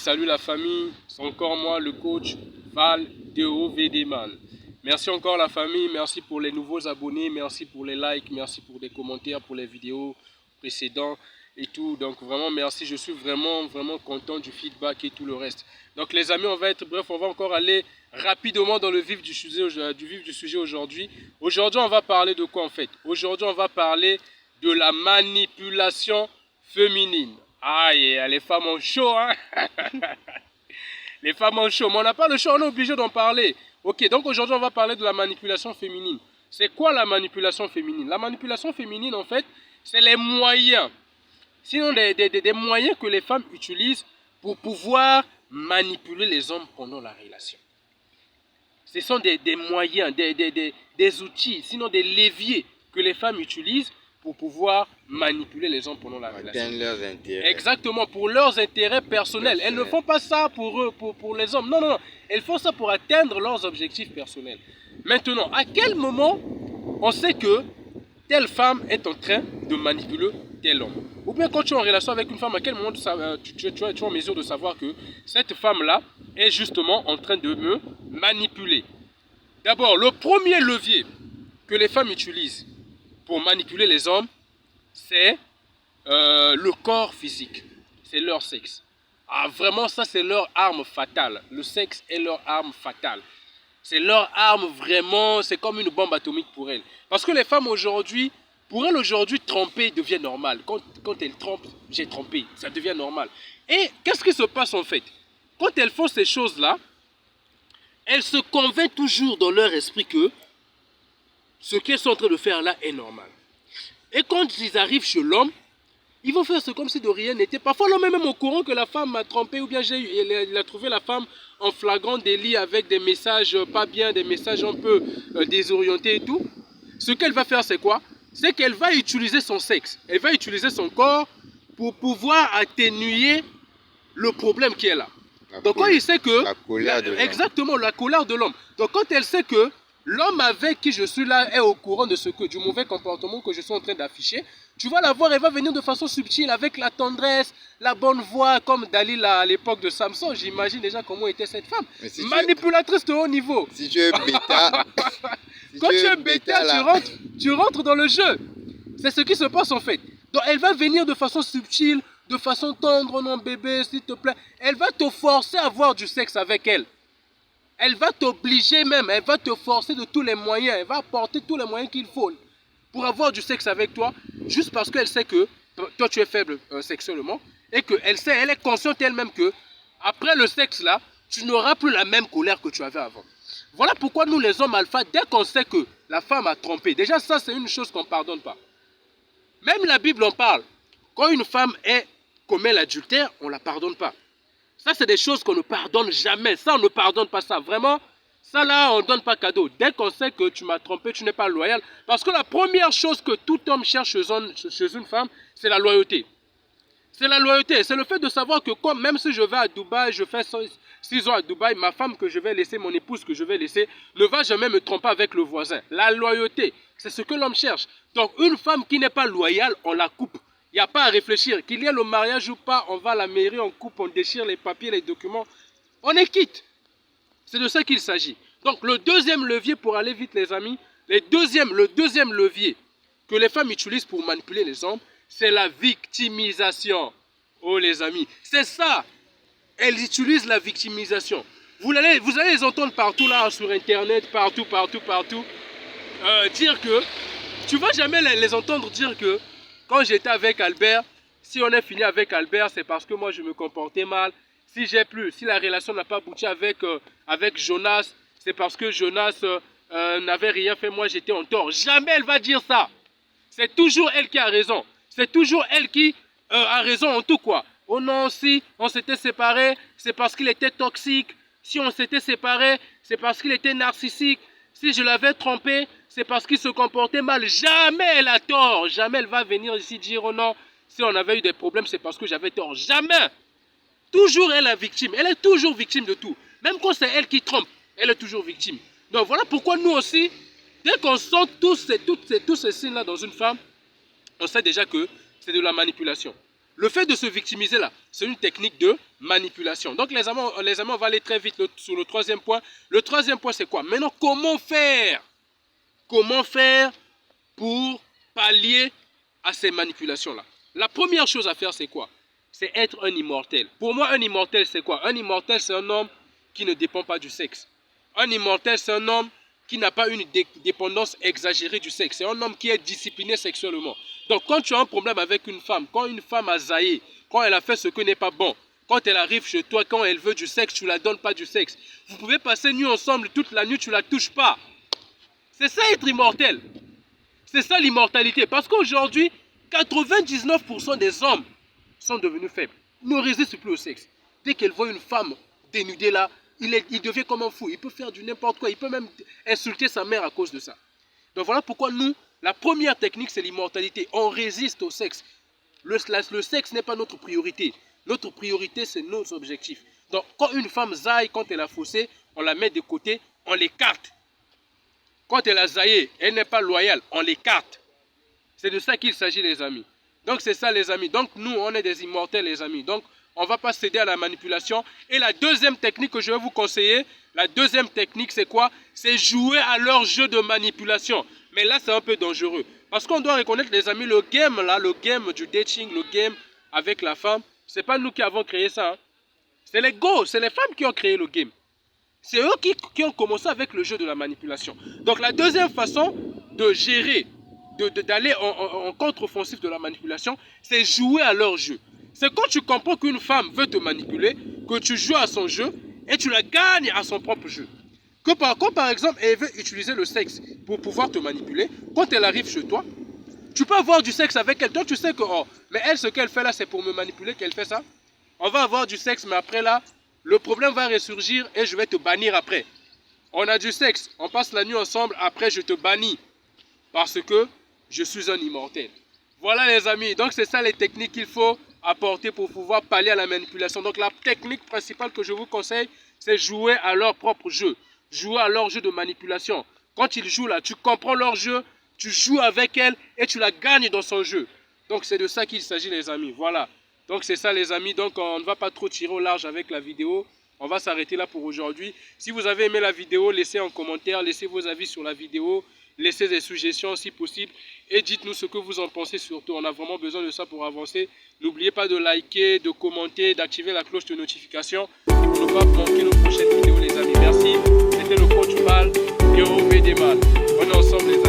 salut la famille, c'est encore moi le coach Val Deo Vedeman. Merci encore la famille, merci pour les nouveaux abonnés, merci pour les likes, merci pour les commentaires, pour les vidéos précédentes et tout. Donc vraiment merci, je suis vraiment content du feedback et tout le reste. Donc les amis, on va encore aller rapidement dans le vif du sujet aujourd'hui. Aujourd'hui on va parler de quoi en fait? Aujourd'hui on va parler de la manipulation féminine. Aïe, les femmes ont chaud, hein. Les femmes ont chaud, mais on n'a pas le choix, on est obligé d'en parler. Ok, donc aujourd'hui on va parler de la manipulation féminine. C'est quoi la manipulation féminine? La manipulation féminine en fait, c'est les moyens, sinon des moyens que les femmes utilisent pour pouvoir manipuler les hommes pendant la relation. Ce sont des moyens, des outils, sinon des leviers que les femmes utilisent pour pouvoir manipuler les hommes pendant la relation. Atteindre leurs intérêts. Exactement, pour leurs intérêts personnels. Elles ne font pas ça pour eux, pour les hommes. Non, non, non. Elles font ça pour atteindre leurs objectifs personnels. Maintenant, à quel moment on sait que telle femme est en train de manipuler tel homme? Ou bien quand tu es en relation avec une femme, à quel moment tu es en mesure de savoir que cette femme-là est justement en train de me manipuler? D'abord, le premier levier que les femmes utilisent pour manipuler les hommes, c'est le corps physique, c'est leur sexe. Ah, vraiment, ça c'est leur arme fatale. Le sexe est leur arme fatale. C'est leur arme vraiment, c'est comme une bombe atomique pour elles. Parce que les femmes aujourd'hui, pour elles aujourd'hui, tromper devient normal. Quand elles trompent, j'ai trompé, ça devient normal. Et qu'est-ce qui se passe en fait? Quand elles font ces choses-là, elles se convainquent toujours dans leur esprit que ce qu'elles sont en train de faire là est normal. Et quand ils arrivent chez l'homme, ils vont faire ce comme si de rien n'était. Parfois l'homme est même au courant que la femme m'a trompé ou bien il a trouvé la femme en flagrant délit avec des messages pas bien, des messages un peu désorientés et tout. Ce qu'elle va faire c'est quoi? C'est qu'elle va utiliser son sexe, elle va utiliser son corps pour pouvoir atténuer le problème qui est là. Donc quand il sait que... La colère de l'homme. Exactement, la colère de l'homme. Donc quand elle sait que l'homme avec qui je suis là est au courant de du mauvais comportement que je suis en train d'afficher, tu vas la voir, elle va venir de façon subtile, avec la tendresse, la bonne voix, comme Dalila à l'époque de Samson. J'imagine déjà comment était cette femme. Si manipulatrice de haut niveau. Si tu es bêta... Quand tu es bêta, tu rentres dans le jeu. C'est ce qui se passe en fait. Donc elle va venir de façon subtile, de façon tendre, non bébé, s'il te plaît. Elle va te forcer à avoir du sexe avec elle. Elle va t'obliger même, elle va te forcer de tous les moyens, elle va apporter tous les moyens qu'il faut pour avoir du sexe avec toi, juste parce qu'elle sait que toi tu es faible sexuellement et qu'elle sait, elle est consciente elle-même que après le sexe là, tu n'auras plus la même colère que tu avais avant. Voilà pourquoi nous les hommes alpha, dès qu'on sait que la femme a trompé, déjà ça c'est une chose qu'on ne pardonne pas. Même la Bible en parle. Quand une femme commet l'adultère, on ne la pardonne pas. Ça, c'est des choses qu'on ne pardonne jamais. Ça, on ne pardonne pas ça. Vraiment, ça là, on ne donne pas cadeau. Dès qu'on sait que tu m'as trompé, tu n'es pas loyal. Parce que la première chose que tout homme cherche chez une femme, c'est la loyauté. C'est la loyauté. C'est le fait de savoir que même si je vais à Dubaï, je fais 6 ans à Dubaï, ma femme que je vais laisser, mon épouse que je vais laisser, ne va jamais me tromper avec le voisin. La loyauté, c'est ce que l'homme cherche. Donc, une femme qui n'est pas loyale, on la coupe. Il n'y a pas à réfléchir. Qu'il y ait le mariage ou pas, on va à la mairie, on coupe, on déchire les papiers, les documents. On est quitte. C'est de ça qu'il s'agit. Donc le deuxième levier, pour aller vite les amis, le deuxième levier que les femmes utilisent pour manipuler les hommes, c'est la victimisation. Oh les amis, c'est ça. Elles utilisent la victimisation. Vous allez les entendre partout là, sur internet, partout. Dire que, tu ne vas jamais les entendre dire que, quand j'étais avec Albert, si on est fini avec Albert, c'est parce que moi je me comportais mal. Si la relation n'a pas abouti avec Jonas, c'est parce que Jonas n'avait rien fait, moi j'étais en tort. Jamais elle va dire ça. C'est toujours elle qui a raison. C'est toujours elle qui a raison en tout quoi. Oh non, si on s'était séparés, c'est parce qu'il était toxique. Si on s'était séparés, c'est parce qu'il était narcissique. Si je l'avais trompé, c'est parce qu'il se comportait mal. Jamais elle a tort. Jamais elle va venir ici dire oh non, si on avait eu des problèmes, c'est parce que j'avais tort. Jamais. Toujours elle est victime. Elle est toujours victime de tout. Même quand c'est elle qui trompe, elle est toujours victime. Donc voilà pourquoi nous aussi, dès qu'on sent tous ces signes-là dans une femme, on sait déjà que c'est de la manipulation. Le fait de se victimiser là, c'est une technique de manipulation. Donc les amis, on va aller très vite sur le troisième point. Le troisième point, c'est quoi? Maintenant, comment faire? Comment faire pour pallier à ces manipulations-là? La première chose à faire, c'est quoi? C'est être un immortel. Pour moi, un immortel, c'est quoi? Un immortel, c'est un homme qui ne dépend pas du sexe. Un immortel, c'est un homme qui n'a pas une dépendance exagérée du sexe. C'est un homme qui est discipliné sexuellement. Donc, quand tu as un problème avec une femme, quand une femme a zaillé, quand elle a fait ce qui n'est pas bon, quand elle arrive chez toi, quand elle veut du sexe, tu ne la donnes pas du sexe. Vous pouvez passer nuit ensemble, toute la nuit, tu ne la touches pas. C'est ça être immortel. C'est ça l'immortalité. Parce qu'aujourd'hui, 99% des hommes sont devenus faibles. Ils ne résistent plus au sexe. Dès qu'elle voit une femme dénudée là, il devient comme un fou. Il peut faire du n'importe quoi. Il peut même insulter sa mère à cause de ça. Donc voilà pourquoi nous, la première technique, c'est l'immortalité. On résiste au sexe. Le sexe n'est pas notre priorité. Notre priorité, c'est nos objectifs. Donc quand une femme zaille, quand elle a faussé, on la met de côté, on l'écarte. Quand elle a zaillé, elle n'est pas loyale, on l'écarte. C'est de ça qu'il s'agit, les amis. Donc c'est ça, les amis. Donc nous, on est des immortels, les amis. Donc on ne va pas céder à la manipulation. Et la deuxième technique que je vais vous conseiller, la deuxième technique, c'est quoi? C'est jouer à leur jeu de manipulation. Mais là, c'est un peu dangereux. Parce qu'on doit reconnaître, les amis, le game là, le game du dating, le game avec la femme, c'est pas nous qui avons créé ça. Hein. C'est les gars, c'est les femmes qui ont créé le game. C'est eux qui ont commencé avec le jeu de la manipulation. Donc la deuxième façon de gérer, d'aller en contre-offensif de la manipulation, c'est jouer à leur jeu. C'est quand tu comprends qu'une femme veut te manipuler, que tu joues à son jeu et tu la gagnes à son propre jeu. Quand par exemple elle veut utiliser le sexe pour pouvoir te manipuler, quand elle arrive chez toi, tu peux avoir du sexe avec elle. Toi tu sais que, oh, mais elle ce qu'elle fait là c'est pour me manipuler qu'elle fait ça. On va avoir du sexe mais après là, le problème va ressurgir et je vais te bannir après. On a du sexe, on passe la nuit ensemble, après je te bannis. Parce que je suis un immortel. Voilà les amis, donc c'est ça les techniques qu'il faut apporter pour pouvoir pallier à la manipulation. Donc la technique principale que je vous conseille, c'est jouer à leur propre jeu. Jouer à leur jeu de manipulation. Quand ils jouent là, tu comprends leur jeu, tu joues avec elle et tu la gagnes dans son jeu. Donc c'est de ça qu'il s'agit les amis, voilà. Donc c'est ça les amis, donc on ne va pas trop tirer au large avec la vidéo. On va s'arrêter là pour aujourd'hui. Si vous avez aimé la vidéo, laissez un commentaire, laissez vos avis sur la vidéo. Laissez des suggestions si possible. Et dites-nous ce que vous en pensez surtout. On a vraiment besoin de ça pour avancer. N'oubliez pas de liker, de commenter, d'activer la cloche de notification pour ne pas manquer nos prochaines vidéos les amis. Merci. C'était le coach Mal et au Bédémal. On est ensemble les amis.